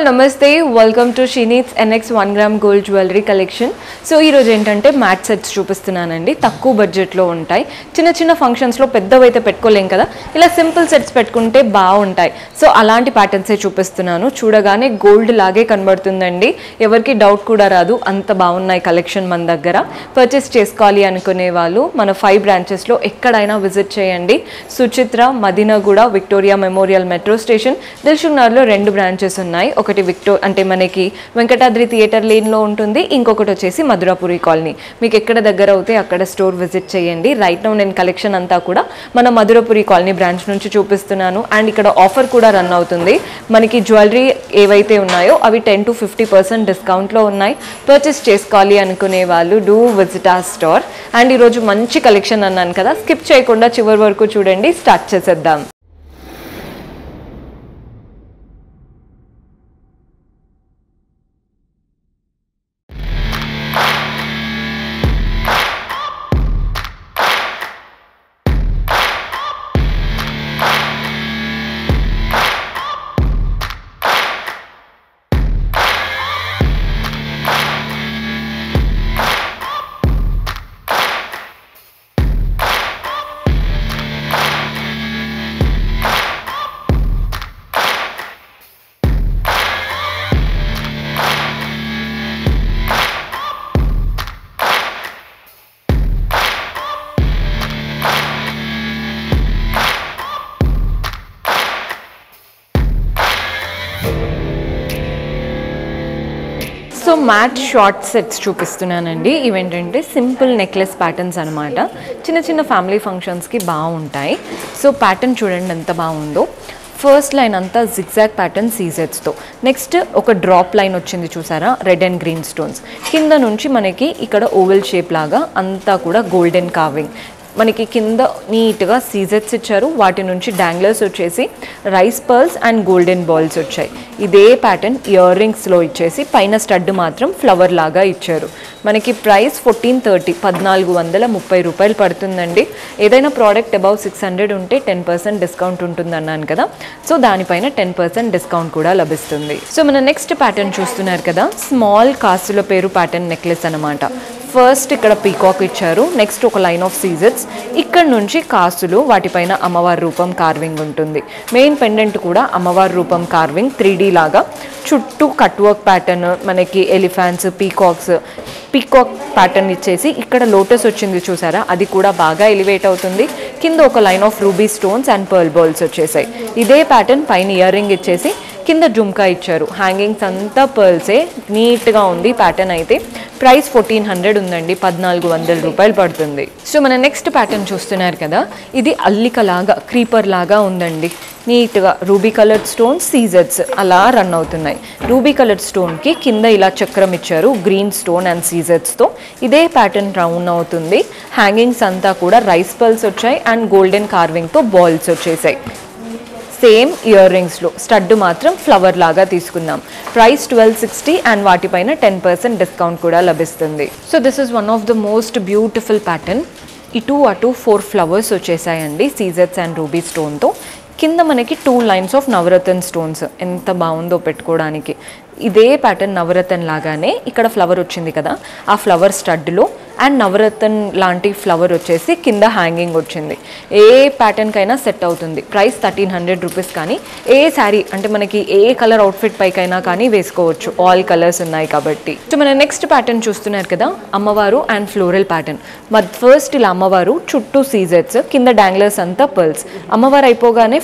All నమస్తే welcome to షీనీట్స్ NX 1 gram gold jewellery collection. So ఈ రోజు ఏంటంటే మ్యాట్ సెట్స్ చూపిస్తున్నానండి. తక్కువ బడ్జెట్లో ఉంటాయి. చిన్న చిన్న ఫంక్షన్స్లో పెద్దవైతే పెట్టుకోలేం కదా, ఇలా సింపుల్ సెట్స్ పెట్టుకుంటే బాగుంటాయి. సో అలాంటి ప్యాటర్న్సే చూపిస్తున్నాను. చూడగానే గోల్డ్ లాగే కనబడుతుందండి, ఎవరికి డౌట్ కూడా రాదు, అంత బాగున్నాయి కలెక్షన్ మన దగ్గర. పర్చేస్ చేసుకోవాలి అనుకునే వాళ్ళు మన 5 బ్రాంచెస్లో ఎక్కడైనా విజిట్ చేయండి. Suchitra, Madinaguda, Victoria Memorial metro station, దిల్షుక్నగర్లో 2 బ్రాంచెస్ ఉన్నాయి. ఒకటి అంటే మనకి వెంకటాద్రి థియేటర్ లేన్లో ఉంటుంది, ఇంకొకటి వచ్చేసి మధురాపురి కాలనీ. మీకు ఎక్కడ దగ్గర అవుతే అక్కడ స్టోర్ విజిట్ చేయండి. రైట్ నౌ నేను కలెక్షన్ అంతా కూడా మన మధురాపురి కాలనీ బ్రాంచ్ నుంచి చూపిస్తున్నాను. అండ్ ఇక్కడ ఆఫర్ కూడా రన్ అవుతుంది. మనకి జ్యువెలరీ ఏవైతే ఉన్నాయో అవి 10 to 50% డిస్కౌంట్లో ఉన్నాయి. పర్చేస్ చేసుకోవాలి అనుకునే వాళ్ళు డూ విజిట్ ఆ స్టోర్. అండ్ ఈరోజు మంచి కలెక్షన్ అన్నాను కదా, స్కిప్ చేయకుండా చివరి వరకు చూడండి. స్టార్ట్ చేసేద్దాం. సో మ్యాట్ షార్ట్ సెట్స్ చూపిస్తున్నానండి. ఇవేంటంటే సింపుల్ నెక్లెస్ ప్యాటర్న్స్ అనమాట. చిన్న చిన్న ఫ్యామిలీ ఫంక్షన్స్కి బాగుంటాయి. సో ప్యాటర్న్ చూడండి ఎంత బాగుందో. ఫస్ట్ లైన్ అంతా జిగ్జాగ్ ప్యాటర్న్ సీజెట్స్తో, నెక్స్ట్ ఒక డ్రాప్ లైన్ వచ్చింది చూసారా, రెడ్ అండ్ గ్రీన్ స్టోన్స్. కింద నుంచి మనకి ఇక్కడ ఓవెల్ షేప్ లాగా అంతా కూడా గోల్డెన్ కార్వింగ్. మనకి కింద నీట్గా సీజెట్స్ ఇచ్చారు, వాటి నుంచి డాంగ్లర్స్ వచ్చేసి rice pearls and golden balls వచ్చాయి. ఇదే ప్యాటర్న్ ఇయర్ రింగ్స్లో ఇచ్చేసి పైన స్టడ్ మాత్రం ఫ్లవర్ లాగా ఇచ్చారు. మనకి ప్రైస్ 1430 రూపాయలు పడుతుందండి. ఏదైనా ప్రోడక్ట్ అబౌవ్ 600 ఉంటే 10% డిస్కౌంట్ ఉంటుంది అన్నాను కదా, సో దానిపైన 10% డిస్కౌంట్ కూడా లభిస్తుంది. సో మన నెక్స్ట్ ప్యాటర్న్ చూస్తున్నారు కదా, స్మాల్ కాసుల పేరు ప్యాటర్న్ నెక్లెస్ అనమాట. ఫస్ట్ ఇక్కడ పీకాక్ ఇచ్చారు, నెక్స్ట్ ఒక లైన్ ఆఫ్ సీజెట్స్, ఇక్కడ నుంచి కాసులు, వాటిపైన అమ్మవారి రూపం కార్వింగ్ ఉంటుంది. మెయిన్ పెండెంట్ కూడా అమ్మవారి రూపం కార్వింగ్ 3D లాగా. చుట్టూ కట్ వర్క్ ప్యాటర్న్, మనకి ఎలిఫెంట్స్, పీకాక్ ప్యాటర్న్ ఇచ్చేసి ఇక్కడ లోటస్ వచ్చింది చూసారా, అది కూడా బాగా ఎలివేట్ అవుతుంది. కింద ఒక line of ruby stones and pearl balls వచ్చేసాయి. ఇదే ప్యాటర్న్ పైన ఇయర్ రింగ్ ఇచ్చేసి కింద జుమ్కా ఇచ్చారు. హ్యాంగింగ్స్ అంతా పర్ల్సే, నీట్గా ఉంది ప్యాటర్న్. అయితే ప్రైస్ 1400 ఉందండి, 1400 రూపాయలు పడుతుంది. సో మన నెక్స్ట్ ప్యాటర్న్ చూస్తున్నారు కదా, ఇది అల్లికలాగా క్రీపర్ లాగా ఉందండి. నీట్గా రూబీ కలర్డ్ స్టోన్స్, సీజెట్స్ అలా రన్ అవుతున్నాయి. రూబీ కలర్డ్ స్టోన్కి కింద ఇలా చక్రం ఇచ్చారు, గ్రీన్ స్టోన్ అండ్ సీజెట్స్తో. ఇదే ప్యాటర్న్ రౌండ్ అవుతుంది. హ్యాంగింగ్స్ అంతా కూడా రైస్ పర్ల్స్ వచ్చాయి అండ్ గోల్డెన్ కార్వింగ్తో బాల్స్ వచ్చేసాయి. సేమ్ ఇయర్ రింగ్స్లో స్టడ్ మాత్రం ఫ్లవర్ లాగా తీసుకుందాం. ప్రైస్ 1260 అండ్ వాటిపైన 10% డిస్కౌంట్ కూడా లభిస్తుంది. So this is one of the most beautiful pattern. ఇటు అటు 4 ఫ్లవర్స్ వచ్చేసాయండి, సీజెట్స్ అండ్ రూబీ స్టోన్తో. కింద మనకి 2 లైన్స్ ఆఫ్ నవరత్న స్టోన్స్, ఎంత బాగుందో పెట్టుకోవడానికి. ఇదే ప్యాటర్న్ నవరత్న లాగానే ఇక్కడ ఫ్లవర్ వచ్చింది కదా, ఆ ఫ్లవర్ స్టడ్లో అండ్ నవరత్న లాంటి ఫ్లవర్ వచ్చేసి కింద హ్యాంగింగ్ వచ్చింది. ఏ ప్యాటర్న్కైనా సెట్ అవుతుంది. Price 1300 rupees. కానీ ఏ శారీ అంటే మనకి ఏ కలర్ అవుట్ఫిట్ పైకైనా కానీ వేసుకోవచ్చు, ఆల్ కలర్స్ ఉన్నాయి కాబట్టి. సో మన నెక్స్ట్ ప్యాటర్న్ చూస్తున్నారు కదా, అమ్మవారు అండ్ ఫ్లోరల్ ప్యాటర్న్. ఫస్ట్ ఇలా అమ్మవారు, చుట్టూ సీజెట్స్, కింద డాంగ్లర్స్ అంతా పర్ల్స్. అమ్మవారు అయిపోగానే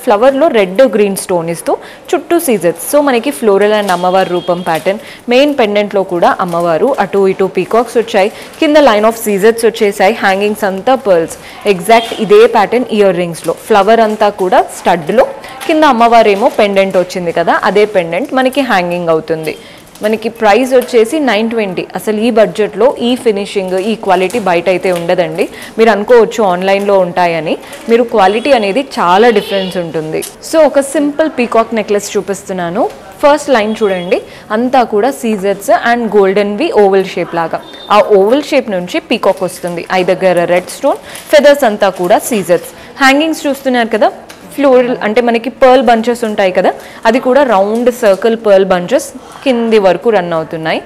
ఫ్లవర్లో రెడ్ గ్రీన్ స్టోన్ ఇస్తూ చుట్టూ సీజెట్స్. సో మనకి ఫ్లోరల్ అండ్ అమ్మవారి రూపం ప్యాటర్న్. మెయిన్ పెండెంట్లో కూడా అమ్మవారు, అటు ఇటు పీకాక్స్ వచ్చాయి, కింద లైన్ ఆఫ్ సీజెట్స్ వచ్చేసాయి, హ్యాంగింగ్స్ అంతా పర్ల్స్. ఎగ్జాక్ట్ ఇదే ప్యాటర్న్ ఇయర్ రింగ్స్లో. ఫ్లవర్ అంతా కూడా స్టడ్లో, కింద అమ్మవారేమో పెండెంట్ వచ్చింది కదా, అదే పెండెంట్ మనకి హ్యాంగింగ్ అవుతుంది. మనకి ప్రైస్ వచ్చేసి 920. అసలు ఈ బడ్జెట్లో ఈ ఫినిషింగ్, ఈ క్వాలిటీ బయట అయితే ఉండదండి. మీరు అనుకోవచ్చు ఆన్లైన్లో ఉంటాయని, మీరు క్వాలిటీ అనేది చాలా డిఫరెన్స్ ఉంటుంది. సో ఒక సింపుల్ పీకాక్ నెక్లెస్ చూపిస్తున్నాను. ఫస్ట్ లైన్ చూడండి, అంతా కూడా సీజెట్స్ అండ్ గోల్డెన్వి ఓవెల్ షేప్ లాగా. ఆ ఓవెల్ షేప్ నుంచి పీకాక్ వస్తుంది. ఐ దగ్గర రెడ్ స్టోన్, ఫెదర్స్ అంతా కూడా సీజెట్స్. హ్యాంగింగ్స్ చూస్తున్నారు కదా, ఫ్లోరల్ అంటే మనకి పర్ల్ బంచెస్ ఉంటాయి కదా, అది కూడా రౌండ్ సర్కిల్ పర్ల్ బంచెస్ కింది వరకు రన్ అవుతున్నాయి.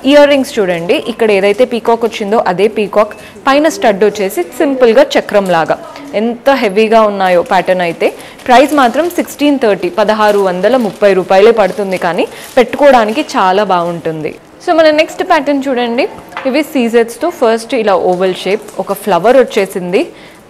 ఇయర్ రింగ్స్ చూడండి, ఇక్కడ ఏదైతే పీకాక్ వచ్చిందో అదే పీకాక్, పైన స్టడ్ వచ్చేసి సింపుల్గా చక్రం లాగా. ఎంత హెవీగా ఉన్నాయో ప్యాటర్న్ అయితే. ప్రైస్ మాత్రం 1630 1630 రూపాయలే పడుతుంది, కానీ పెట్టుకోవడానికి చాలా బాగుంటుంది. సో మన నెక్స్ట్ ప్యాటర్న్ చూడండి, ఇవి సీజెట్స్తో ఫస్ట్ ఇలా ఓవల్ షేప్, ఒక ఫ్లవర్ వచ్చేసింది.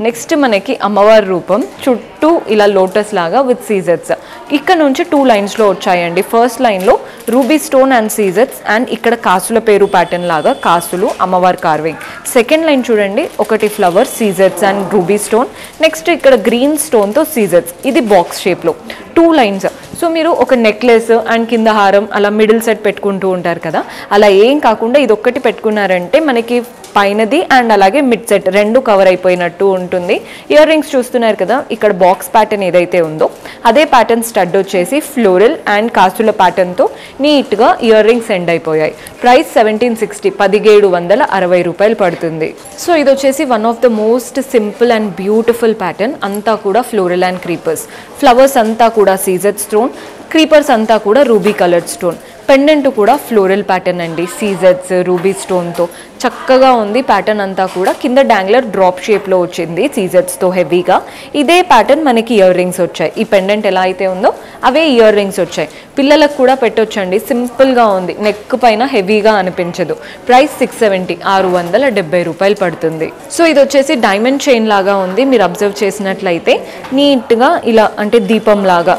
నెక్స్ట్ మనకి అమ్మవారి రూపం, చుట్టూ ఇలా లోటస్ లాగా విత్ సీజెట్స్. ఇక్కడ నుంచి 2 లైన్స్లో వచ్చాయండి. ఫస్ట్ లైన్లో రూబీ స్టోన్ అండ్ సీజెట్స్, అండ్ ఇక్కడ కాసుల పేరు ప్యాటర్న్ లాగా కాసులు అమ్మవారి కార్వింగ్. సెకండ్ లైన్ చూడండి, ఒకటి ఫ్లవర్, సీజెట్స్ అండ్ రూబీ స్టోన్. నెక్స్ట్ ఇక్కడ గ్రీన్ స్టోన్తో సీజెట్స్, ఇది బాక్స్ షేప్లో 2 లైన్స్. సో మీరు ఒక నెక్లెస్ అండ్ కింద హారం అలా మిడిల్ సెట్ పెట్టుకుంటూ ఉంటారు కదా, అలా ఏం కాకుండా ఇది ఒక్కటి పెట్టుకున్నారంటే మనకి పైనది అండ్ అలాగే మిడ్ సెట్ రెండు కవర్ అయిపోయినట్టు ఉంటుంది. ఇయర్ రింగ్స్ చూస్తున్నారు కదా, ఇక్కడ బాక్స్ ప్యాటర్న్ ఏదైతే ఉందో అదే ప్యాటర్న్ స్టడ్ వచ్చేసి ఫ్లోరల్ అండ్ కాసుల ప్యాటర్న్తో నీట్గా ఇయర్ రింగ్స్ ఎండ్ అయిపోయాయి. ప్రైస్ 1760 1760 రూపాయలు పడుతుంది. సో ఇది వచ్చేసి one of the most simple and beautiful pattern. అంతా కూడా ఫ్లోరల్ అండ్ క్రీపర్స్, ఫ్లవర్స్ అంతా కూడా సీజెడ్ స్టోన్, క్రీపర్స్ అంతా కూడా రూబీ కలర్డ్ స్టోన్. పెండెంట్ కూడా ఫ్లోరల్ ప్యాటర్న్ అండి, సీజెడ్స్ రూబీ స్టోన్తో చక్కగా ఉంది. ప్యాటర్న్ అంతా కూడా కింద డాంగ్లర్ డ్రాప్ షేప్లో వచ్చింది సీజెడ్స్తో హెవీగా. ఇదే ప్యాటర్న్ మనకి ఇయర్ రింగ్స్ వచ్చాయి. ఈ పెండెంట్ ఎలా అయితే ఉందో అవే ఇయర్ రింగ్స్ వచ్చాయి. పిల్లలకు కూడా పెట్టొచ్చండి, సింపుల్గా ఉంది, నెక్ పైన హెవీగా అనిపించదు. ప్రైస్ 670 670 రూపాయలు పడుతుంది. సో ఇది వచ్చేసి డైమండ్ చైన్ లాగా ఉంది. మీరు అబ్జర్వ్ చేసినట్లయితే నీట్గా ఇలా అంటే దీపం లాగా,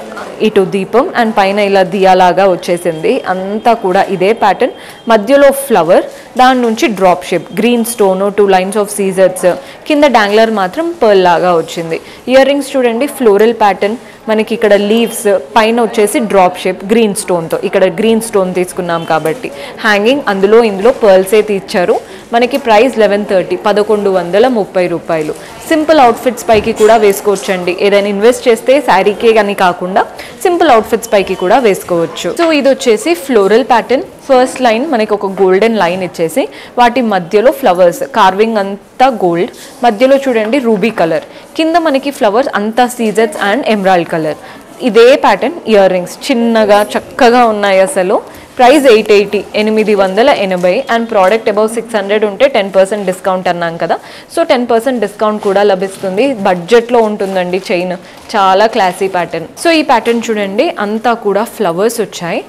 ఇటు దీపం అండ్ పైన ఇలా దియాలాగా వచ్చేసింది. అంతా కూడా ఇదే ప్యాటర్న్, మధ్యలో ఫ్లవర్, దాని నుంచి drop shape, green stone, 2 lines of scissors, కింద డాంగ్లర్ మాత్రం పర్ల్ లాగా వచ్చింది. ఇయర్ రింగ్స్ చూడండి, ఫ్లోరల్ ప్యాటర్న్, మనకి ఇక్కడ లీవ్స్, పైన వచ్చేసి డ్రాప్ షేప్ గ్రీన్ స్టోన్తో, ఇక్కడ గ్రీన్ స్టోన్ తీసుకున్నాం కాబట్టి హ్యాంగింగ్ అందులో ఇందులో పర్ల్సే తీర్చారు. మనకి ప్రైస్ 1130 1130 రూపాయలు. సింపుల్ అవుట్ఫిట్స్ పైకి కూడా వేసుకోవచ్చండి. ఏదైనా ఇన్వెస్ట్ చేస్తే శారీకే కానీ కాకుండా సింపుల్ అవుట్ఫిట్స్ పైకి కూడా వేసుకోవచ్చు. సో ఇది వచ్చేసి ఫ్లోరల్ ప్యాటర్న్. ఫస్ట్ లైన్ మనకి ఒక గోల్డెన్ లైన్ ఇచ్చేసి వాటి మధ్యలో ఫ్లవర్స్, కార్వింగ్ అంతా గోల్డ్, మధ్యలో చూడండి రూబీ కలర్, కింద మనకి ఫ్లవర్స్ అంతా సీజెట్స్ అండ్ ఎమరాల్డ్ కలర్. ఇదే ప్యాటర్న్ ఇయర్ రింగ్స్ చిన్నగా చక్కగా ఉన్నాయి అసలు. ప్రైస్ 880 880 అండ్ ప్రోడక్ట్ అబౌవ్ 600 ఉంటే 10% డిస్కౌంట్ అన్నాం కదా, సో 10% డిస్కౌంట్ కూడా లభిస్తుంది. బడ్జెట్లో ఉంటుందండి చైన్, చాలా క్లాసీ ప్యాటర్న్. సో ఈ ప్యాటర్న్ చూడండి, అంతా కూడా ఫ్లవర్స్ వచ్చాయి.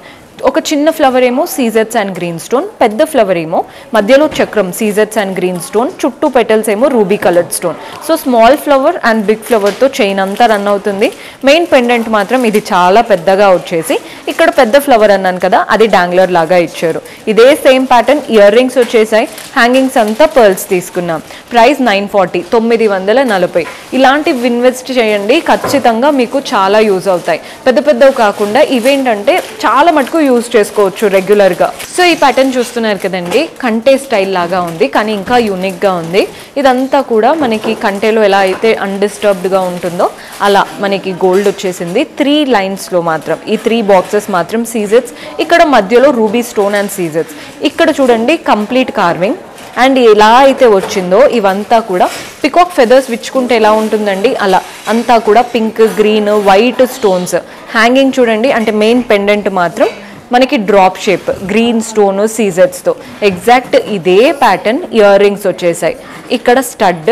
ఒక చిన్న ఫ్లవర్ ఏమో సీజెట్స్ అండ్ గ్రీన్ స్టోన్, పెద్ద ఫ్లవర్ ఏమో మధ్యలో చక్రం సీజెట్స్ అండ్ గ్రీన్ స్టోన్, చుట్టూ పెటల్స్ ఏమో ruby coloured stone. So small flower and big ఫ్లవర్తో చైన్ అంతా రన్ అవుతుంది. మెయిన్ పెండెంట్ మాత్రం ఇది చాలా పెద్దగా వచ్చేసి, ఇక్కడ పెద్ద ఫ్లవర్ అన్నాను కదా అది డాంగ్లర్ లాగా ఇచ్చారు. ఇదే సేమ్ ప్యాటర్న్ ఇయర్ రింగ్స్ వచ్చేసాయి. హ్యాంగింగ్స్ అంతా పర్ల్స్ తీసుకున్నాం. ప్రైస్ 940 940. ఇలాంటివి ఇన్వెస్ట్ చేయండి, ఖచ్చితంగా మీకు చాలా యూజ్ అవుతాయి. పెద్ద పెద్దవి కాకుండా ఇవేంటంటే చాలా మటుకు యూజ్ చేసుకోవచ్చు రెగ్యులర్గా. సో ఈ ప్యాటర్న్ చూస్తున్నారు కదండి, కంటే స్టైల్ లాగా ఉంది కానీ ఇంకా యూనిక్గా ఉంది. ఇదంతా కూడా మనకి కంటేలో ఎలా అయితే అన్డిస్టర్బ్డ్గా ఉంటుందో అలా మనకి గోల్డ్ వచ్చేసింది. 3 లైన్స్లో మాత్రం, ఈ 3 బాక్సెస్ మాత్రం సీజెట్స్, ఇక్కడ మధ్యలో రూబీ స్టోన్ అండ్ సీజెట్స్. ఇక్కడ చూడండి కంప్లీట్ కార్వింగ్. అండ్ ఎలా అయితే వచ్చిందో ఇవంతా కూడా పికాక్ ఫెదర్స్ విచ్చుకుంటే ఎలా ఉంటుందండి అలా, అంతా కూడా pink, green, white stones. Hanging చూడండి, అంటే మెయిన్ పెండెంట్ మాత్రం మనకి డ్రాప్ షేప్ గ్రీన్ స్టోన్ సీజెట్స్తో. ఎగ్జాక్ట్ ఇదే ప్యాటర్న్ ఇయర్ రింగ్స్ వచ్చేసాయి. ఇక్కడ స్టడ్,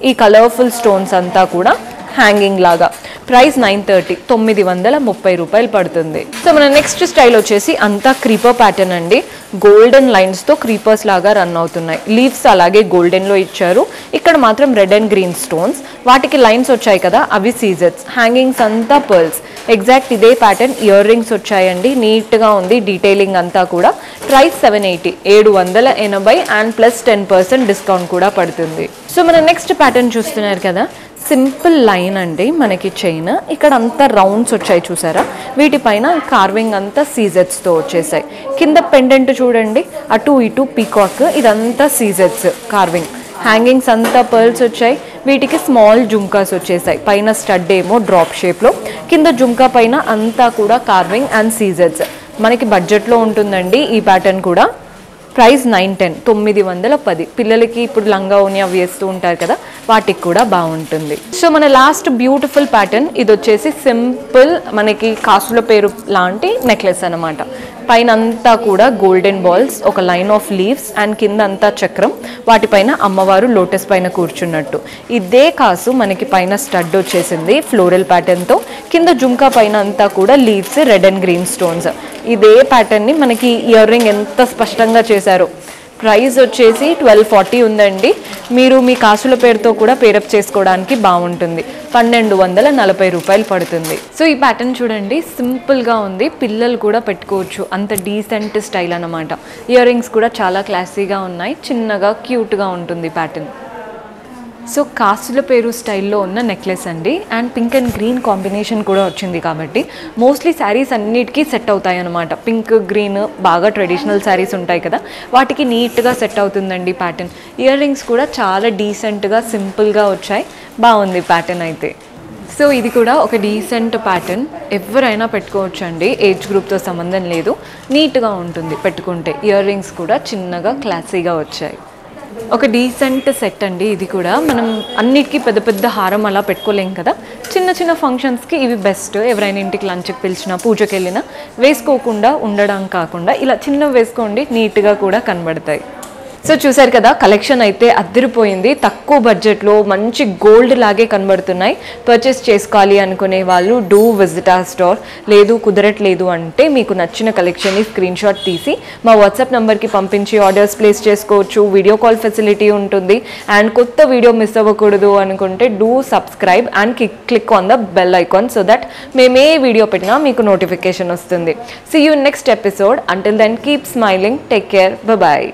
ఈ కలర్ఫుల్ స్టోన్స్ అంతా కూడా హ్యాంగింగ్ లాగా. ప్రైస్ 930 930 రూపాయలు పడుతుంది. సో మన నెక్స్ట్ స్టైల్ వచ్చేసి అంతా క్రీపర్ ప్యాటర్న్ అండి. గోల్డెన్ లైన్స్తో క్రీపర్స్ లాగా రన్ అవుతున్నాయి. లీవ్స్ అలాగే గోల్డెన్లో ఇచ్చారు. ఇక్కడ మాత్రం రెడ్ అండ్ గ్రీన్ స్టోన్స్, వాటికి లైన్స్ వచ్చాయి కదా అవి సీజెట్స్. హ్యాంగింగ్స్ అంతా పర్ల్స్. ఎగ్జాక్ట్ ఇదే ప్యాటర్న్ ఇయర్ రింగ్స్ వచ్చాయండి. నీట్గా ఉంది డీటెయిలింగ్ అంతా కూడా. ప్రైస్ 780 780 అండ్ ప్లస్ 10% డిస్కౌంట్ కూడా పడుతుంది. సో మన నెక్స్ట్ ప్యాటర్న్ చూస్తున్నారు కదా, సింపుల్ లైన్ అండి మనకి చైన్. ఇక్కడ అంతా రౌండ్స్ వచ్చాయి చూసారా, వీటిపైన కార్వింగ్ అంతా సీజెట్స్తో వచ్చేసాయి. కింద పెండెంట్ చూడండి, అటు ఇటు పీకాక్, ఇదంతా సీజెట్స్ కార్వింగ్. హ్యాంగింగ్స్ అంతా పర్ల్స్ వచ్చాయి. వీటికి స్మాల్ జుంకాస్ వచ్చేసాయి. పైన స్టడ్ ఏమో డ్రాప్ షేప్లో, కింద జుంకా పైన అంతా కూడా కార్వింగ్ అండ్ సీజెట్స్. మనకి బడ్జెట్లో ఉంటుందండి ఈ ప్యాటర్న్ కూడా. ప్రైస్ 910 పిల్లలకి ఇప్పుడు లంగా ఓని అవి వేస్తూ ఉంటారు కదా, వాటికి కూడా బాగుంటుంది. సో మన లాస్ట్ బ్యూటిఫుల్ ప్యాటర్న్ ఇది వచ్చేసి సింపుల్ మనకి కాసుల పేరు లాంటి నెక్లెస్ అనమాట. పైన అంతా కూడా గోల్డెన్ బాల్స్, ఒక లైన్ ఆఫ్ లీవ్స్ అండ్ కింద అంతా చక్రం, వాటిపైన అమ్మవారు లోటస్ పైన కూర్చున్నట్టు. ఇదే కాసు మనకి పైన స్టడ్ వచ్చేసింది ఫ్లోరల్ ప్యాటర్న్తో, కింద జుంకా పైన అంతా కూడా leaves, red and green stones. ఇదే ప్యాటర్న్ని మనకి ఇయర్ రింగ్ ఎంత స్పష్టంగా చేశారో. ప్రైస్ వచ్చేసి 1240 ఉందండి. మీరు మీ కాసుల పేరుతో కూడా పేరప్ చేసుకోవడానికి బాగుంటుంది. 1240 రూపాయలు పడుతుంది. సో ఈ ప్యాటర్న్ చూడండి, సింపుల్గా ఉంది, పిల్లలు కూడా పెట్టుకోవచ్చు, అంత డీసెంట్ స్టైల్ అనమాట. ఇయర్ రింగ్స్ కూడా చాలా క్లాసీగా ఉన్నాయి, చిన్నగా క్యూట్గా ఉంటుంది ప్యాటర్న్. సో కాసుల పేరు స్టైల్లో ఉన్న నెక్లెస్ అండి, and pink and green combination కూడా వచ్చింది కాబట్టి మోస్ట్లీ శారీస్ అన్నిటికీ సెట్ అవుతాయి అనమాట. పింక్ గ్రీన్ బాగా ట్రెడిషనల్ శారీస్ ఉంటాయి కదా, వాటికి నీట్గా సెట్ అవుతుందండి ప్యాటర్న్. ఇయర్ రింగ్స్ కూడా చాలా డీసెంట్గా సింపుల్గా వచ్చాయి, బాగుంది ప్యాటర్న్ అయితే. సో ఇది కూడా ఒక డీసెంట్ ప్యాటర్న్, ఎవరైనా పెట్టుకోవచ్చు అండి, ఏజ్ గ్రూప్తో సంబంధం లేదు, నీట్గా ఉంటుంది పెట్టుకుంటే. ఇయర్ రింగ్స్ కూడా చిన్నగా క్లాసీగా వచ్చాయి. ఒక డీసెంట్ సెట్ అండి ఇది కూడా. మనం అన్నిటికీ పెద్ద పెద్ద హారం అలా పెట్టుకోలేం కదా, చిన్న చిన్న ఫంక్షన్స్కి ఇవి బెస్ట్. ఎవరైనా ఇంటికి లంచ్కి పిలిచినా, పూజకి వెళ్ళినా వేసుకోకుండా ఉండడం కాకుండా ఇలా చిన్నవి వేసుకోండి, నీట్గా కూడా కనబడతాయి. సో చూసారు కదా, కలెక్షన్ అయితే అదిరిపోయింది. తక్కువ బడ్జెట్లో మంచి గోల్డ్ లాగే కనబడుతున్నాయి. పర్చేస్ చేసుకోవాలి అనుకునే వాళ్ళు డూ విజిట్ అవర్ స్టోర్. లేదు కుదరట్లేదు అంటే మీకు నచ్చిన కలెక్షన్ని స్క్రీన్ షాట్ తీసి మా వాట్సాప్ నెంబర్కి పంపించి ఆర్డర్స్ ప్లేస్ చేసుకోవచ్చు. వీడియో కాల్ ఫెసిలిటీ ఉంటుంది. అండ్ కొత్త వీడియో మిస్ అవ్వకూడదు అనుకుంటే do subscribe and click on the bell icon so that మేము ఏ వీడియో పెట్టినా మీకు నోటిఫికేషన్ వస్తుంది. See you next episode. Until then keep smiling, take care, bye.